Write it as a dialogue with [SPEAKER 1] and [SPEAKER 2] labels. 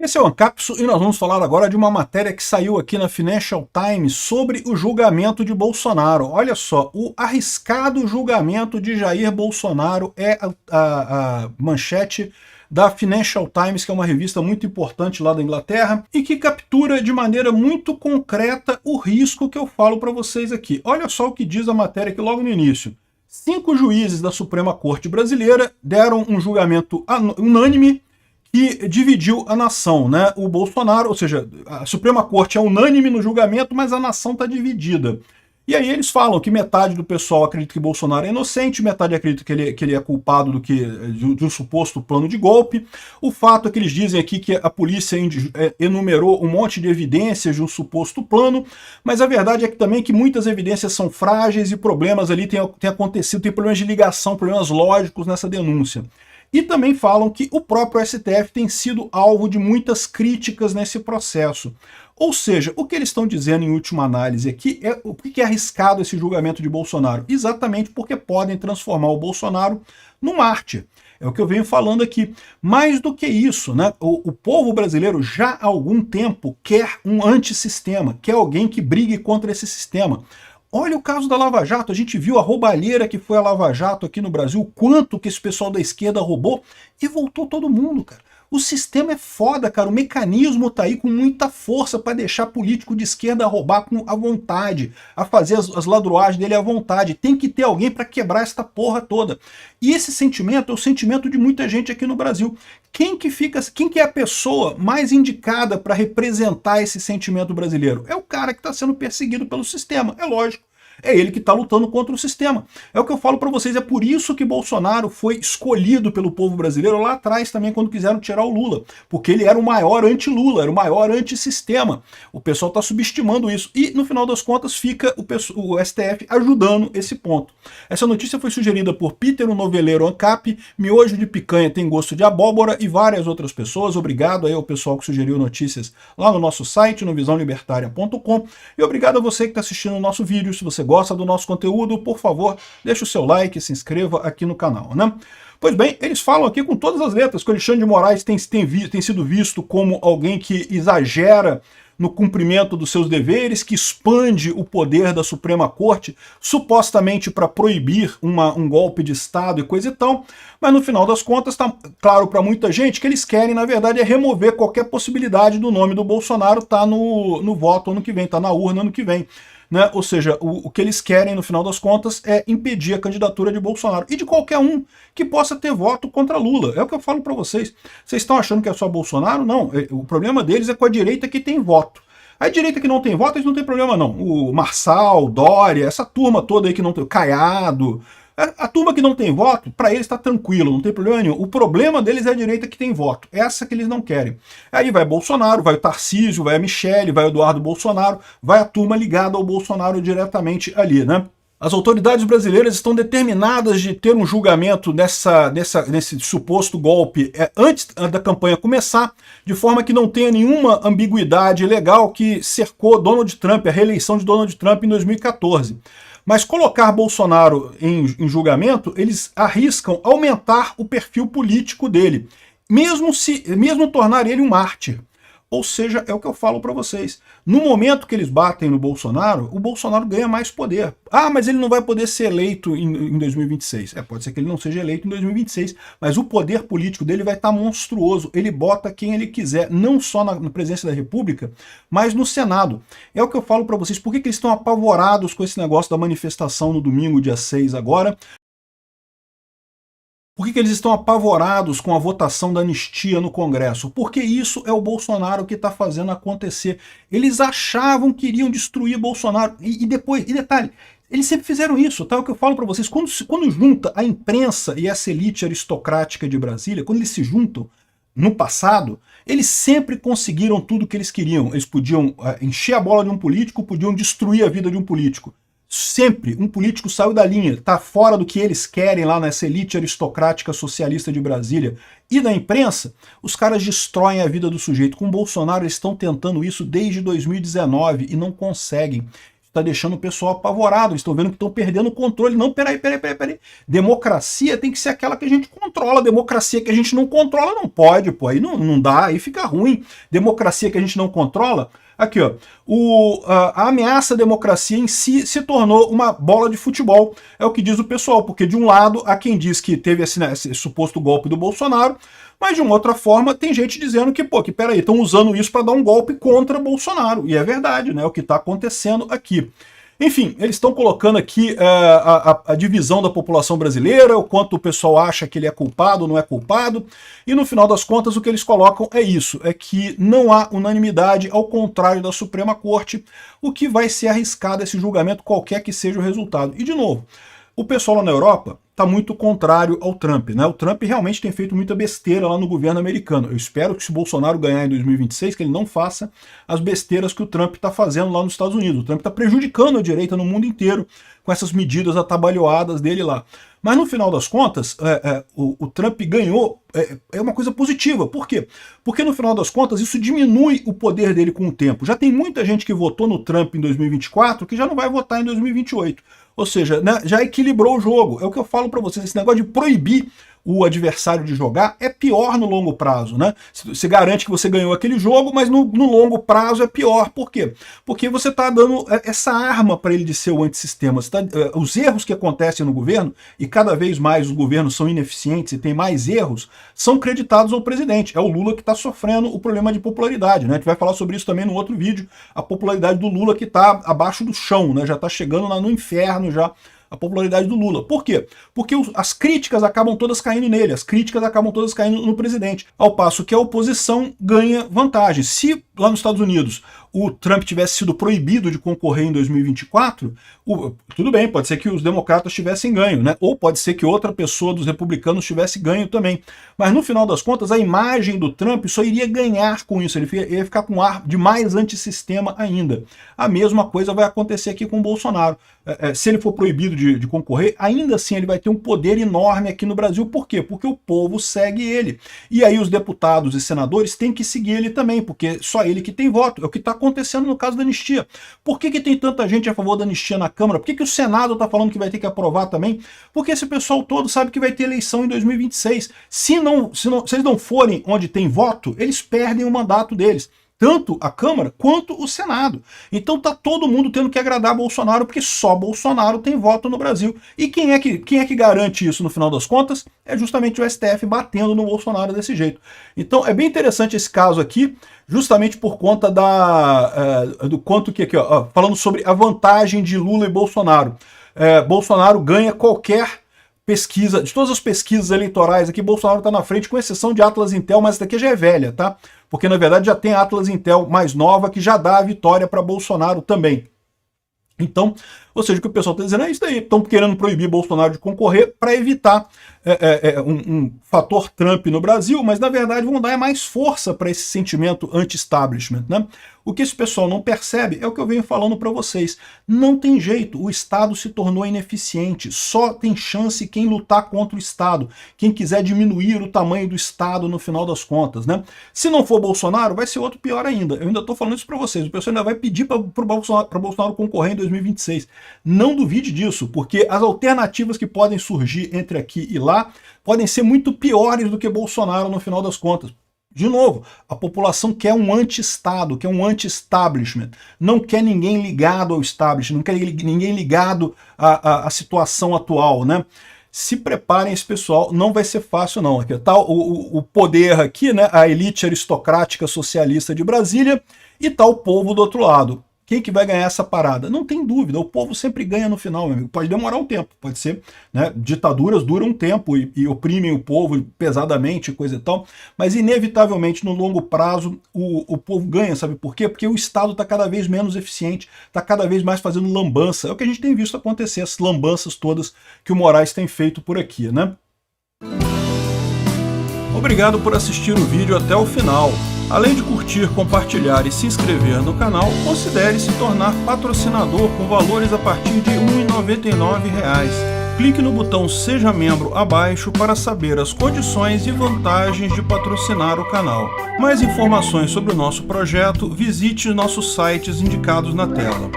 [SPEAKER 1] Esse é o Ancapso e nós vamos falar agora de uma matéria que saiu aqui na Financial Times sobre o julgamento de Bolsonaro. Olha só, o arriscado julgamento de Jair Bolsonaro é a manchete da Financial Times, que é uma revista muito importante lá da Inglaterra, e que captura de maneira muito concreta o risco que eu falo para vocês aqui. Olha só o que diz a matéria aqui logo no início. 5 juízes da Suprema Corte Brasileira deram um julgamento unânime que dividiu a nação, né? O Bolsonaro, ou seja, a Suprema Corte é unânime no julgamento, mas a nação está dividida. E aí eles falam que metade do pessoal acredita que Bolsonaro é inocente, metade acredita que ele é culpado de um suposto plano de golpe. O fato é que eles dizem aqui que a polícia enumerou um monte de evidências de um suposto plano, mas a verdade é que também que muitas evidências são frágeis e problemas ali têm acontecido, tem problemas de ligação, problemas lógicos nessa denúncia. E também falam que o próprio STF tem sido alvo de muitas críticas nesse processo. Ou seja, o que eles estão dizendo em última análise aqui é o que é arriscado esse julgamento de Bolsonaro? Exatamente porque podem transformar o Bolsonaro num mártir. É o que eu venho falando aqui. Mais do que isso, né? O povo brasileiro já há algum tempo quer um antissistema, quer alguém que brigue contra esse sistema. Olha o caso da Lava Jato, a gente viu a roubalheira que foi a Lava Jato aqui no Brasil, quanto que esse pessoal da esquerda roubou, e voltou todo mundo, cara. O sistema é foda, cara, o mecanismo tá aí com muita força para deixar político de esquerda roubar à vontade, a fazer as ladruagens dele à vontade. Tem que ter alguém para quebrar esta porra toda. E esse sentimento é o sentimento de muita gente aqui no Brasil. Quem que é a pessoa mais indicada para representar esse sentimento brasileiro? É o cara que está sendo perseguido pelo sistema, é lógico. É ele que está lutando contra o sistema. É o que eu falo para vocês, é por isso que Bolsonaro foi escolhido pelo povo brasileiro lá atrás também, quando quiseram tirar o Lula. Porque ele era o maior anti-Lula, era o maior anti-sistema. O pessoal está subestimando isso. E, no final das contas, fica o STF ajudando esse ponto. Essa notícia foi sugerida por Peter, o noveleiro ANCAP, Miojo de Picanha tem gosto de abóbora e várias outras pessoas. Obrigado aí ao pessoal que sugeriu notícias lá no nosso site, no visãolibertaria.com. E obrigado a você que está assistindo o nosso vídeo. Se você gosta do nosso conteúdo, por favor, deixe o seu like e se inscreva aqui no canal, né? Pois bem, eles falam aqui com todas as letras que o Alexandre de Moraes tem sido visto como alguém que exagera no cumprimento dos seus deveres, que expande o poder da Suprema Corte, supostamente para proibir um golpe de Estado e coisa e tal, mas no final das contas está claro para muita gente que eles querem, na verdade, é remover qualquer possibilidade do nome do Bolsonaro estar no voto ano que vem, estar na urna ano que vem. Né? Ou seja, o que eles querem, no final das contas, é impedir a candidatura de Bolsonaro e de qualquer um que possa ter voto contra Lula. É o que eu falo para vocês. Vocês estão achando que é só Bolsonaro? Não. O problema deles é com a direita que tem voto. A direita que não tem voto, eles não tem problema, não. O Marçal, Dória, essa turma toda aí que não tem... Caiado... A turma que não tem voto, para eles está tranquilo, não tem problema nenhum. O problema deles é a direita que tem voto. Essa que eles não querem. Aí vai Bolsonaro, vai o Tarcísio, vai a Michele, vai o Eduardo Bolsonaro, vai a turma ligada ao Bolsonaro diretamente ali, né? As autoridades brasileiras estão determinadas de ter um julgamento nesse suposto golpe antes da campanha começar, de forma que não tenha nenhuma ambiguidade legal que cercou Donald Trump, a reeleição de Donald Trump em 2014. Mas colocar Bolsonaro em julgamento, eles arriscam aumentar o perfil político dele, mesmo tornar ele um mártir. Ou seja, é o que eu falo para vocês. No momento que eles batem no Bolsonaro, o Bolsonaro ganha mais poder. Ah, mas ele não vai poder ser eleito em 2026. Pode ser que ele não seja eleito em 2026, mas o poder político dele vai estar monstruoso. Ele bota quem ele quiser, não só na presidência da República, mas no Senado. É o que eu falo para vocês. Por que eles estão apavorados com esse negócio da manifestação no domingo, dia 6 agora? Por que eles estão apavorados com a votação da anistia no Congresso? Porque isso é o Bolsonaro que está fazendo acontecer. Eles achavam que iriam destruir Bolsonaro. E detalhe, eles sempre fizeram isso, tá? É o que eu falo para vocês. Quando junta a imprensa e essa elite aristocrática de Brasília, quando eles se juntam no passado, eles sempre conseguiram tudo o que eles queriam. Eles podiam encher a bola de um político, podiam destruir a vida de um político. Sempre um político saiu da linha, está fora do que eles querem lá nessa elite aristocrática socialista de Brasília e da imprensa, os caras destroem a vida do sujeito. Com o Bolsonaro eles estão tentando isso desde 2019 e não conseguem. está deixando o pessoal apavorado, eles estão vendo que estão perdendo o controle. Não, peraí. Democracia tem que ser aquela que a gente controla. Democracia que a gente não controla não pode, pô, aí não dá, aí fica ruim. Democracia que a gente não controla... Aqui, ó, a ameaça à democracia em si se tornou uma bola de futebol, é o que diz o pessoal, porque de um lado há quem diz que teve esse suposto golpe do Bolsonaro, mas de uma outra forma tem gente dizendo que, pô, que peraí, estão usando isso para dar um golpe contra Bolsonaro, e é verdade, né, é o que está acontecendo aqui. Enfim, eles estão colocando aqui a divisão da população brasileira, o quanto o pessoal acha que ele é culpado ou não é culpado, e no final das contas o que eles colocam é isso, é que não há unanimidade, ao contrário da Suprema Corte, o que vai ser arriscado esse julgamento, qualquer que seja o resultado. E de novo, o pessoal lá na Europa está muito contrário ao Trump, né? O Trump realmente tem feito muita besteira lá no governo americano. Eu espero que se o Bolsonaro ganhar em 2026, que ele não faça as besteiras que o Trump está fazendo lá nos Estados Unidos. O Trump está prejudicando a direita no mundo inteiro com essas medidas atabalhoadas dele lá. Mas no final das contas, o Trump ganhou, é uma coisa positiva. Por quê? Porque no final das contas isso diminui o poder dele com o tempo. Já tem muita gente que votou no Trump em 2024 que já não vai votar em 2028. Ou seja, né, já equilibrou o jogo. É o que eu falo para vocês, esse negócio de proibir o adversário de jogar é pior no longo prazo, né? Você garante que você ganhou aquele jogo, mas no longo prazo é pior. Por quê? Porque você está dando essa arma para ele de ser o antissistema. Os erros que acontecem no governo, e cada vez mais os governos são ineficientes e tem mais erros, são creditados ao presidente. É o Lula que está sofrendo o problema de popularidade, né? A gente vai falar sobre isso também no outro vídeo, a popularidade do Lula que está abaixo do chão, né? Já está chegando lá no inferno já, a popularidade do Lula. Por quê? Porque as críticas acabam todas caindo nele, as críticas acabam todas caindo no presidente, ao passo que a oposição ganha vantagem. Se lá nos Estados Unidos o Trump tivesse sido proibido de concorrer em 2024, tudo bem, pode ser que os democratas tivessem ganho, né? Ou pode ser que outra pessoa dos republicanos tivesse ganho também. Mas no final das contas, a imagem do Trump só iria ganhar com isso, ele ia ficar com um ar de mais antissistema ainda. A mesma coisa vai acontecer aqui com o Bolsonaro. Se ele for proibido de concorrer, ainda assim ele vai ter um poder enorme aqui no Brasil. Por quê? Porque o povo segue ele. E aí os deputados e senadores têm que seguir ele também, porque só ele que tem voto. É o que está acontecendo no caso da anistia. Por que tem tanta gente a favor da anistia na Câmara? Por que o Senado está falando que vai ter que aprovar também? Porque esse pessoal todo sabe que vai ter eleição em 2026. Se eles não forem onde tem voto, eles perdem o mandato deles. Tanto a Câmara quanto o Senado. Então tá todo mundo tendo que agradar Bolsonaro, porque só Bolsonaro tem voto no Brasil. E quem é que garante isso no final das contas? É justamente o STF batendo no Bolsonaro desse jeito. Então é bem interessante esse caso aqui, justamente por conta do quanto que aqui, ó, falando sobre a vantagem de Lula e Bolsonaro. Bolsonaro ganha qualquer pesquisa, de todas as pesquisas eleitorais aqui, Bolsonaro está na frente, com exceção de Atlas Intel, mas essa daqui já é velha, tá? Porque na verdade já tem a Atlas Intel mais nova que já dá a vitória para Bolsonaro também. Então, ou seja, o que o pessoal está dizendo é isso daí, estão querendo proibir Bolsonaro de concorrer para evitar um fator Trump no Brasil, mas na verdade vão dar mais força para esse sentimento anti-establishment, né? O que esse pessoal não percebe é o que eu venho falando para vocês. Não tem jeito, o Estado se tornou ineficiente, só tem chance quem lutar contra o Estado, quem quiser diminuir o tamanho do Estado no final das contas, né? Se não for Bolsonaro, vai ser outro pior ainda. Eu ainda estou falando isso para vocês, o pessoal ainda vai pedir para Bolsonaro concorrer em 2026. Não duvide disso, porque as alternativas que podem surgir entre aqui e lá podem ser muito piores do que Bolsonaro no final das contas. De novo, a população quer um anti-Estado, quer um anti-establishment, não quer ninguém ligado ao establishment, não quer ninguém ligado à situação atual, né? Se preparem, esse pessoal, não vai ser fácil não. Aqui tá o poder aqui, né? A elite aristocrática socialista de Brasília, e tá o povo do outro lado. Quem que vai ganhar essa parada? Não tem dúvida, o povo sempre ganha no final, meu amigo. Pode demorar um tempo, pode ser, né? Ditaduras duram um tempo e oprimem o povo pesadamente, coisa e tal, mas inevitavelmente no longo prazo o povo ganha, sabe por quê? Porque o Estado está cada vez menos eficiente, está cada vez mais fazendo lambança. É o que a gente tem visto acontecer, as lambanças todas que o Moraes tem feito por aqui, né? Obrigado por assistir o vídeo até o final. Além de curtir, compartilhar e se inscrever no canal, considere se tornar patrocinador com valores a partir de R$ 1,99. Clique no botão Seja Membro abaixo para saber as condições e vantagens de patrocinar o canal. Mais informações sobre o nosso projeto, visite nossos sites indicados na tela.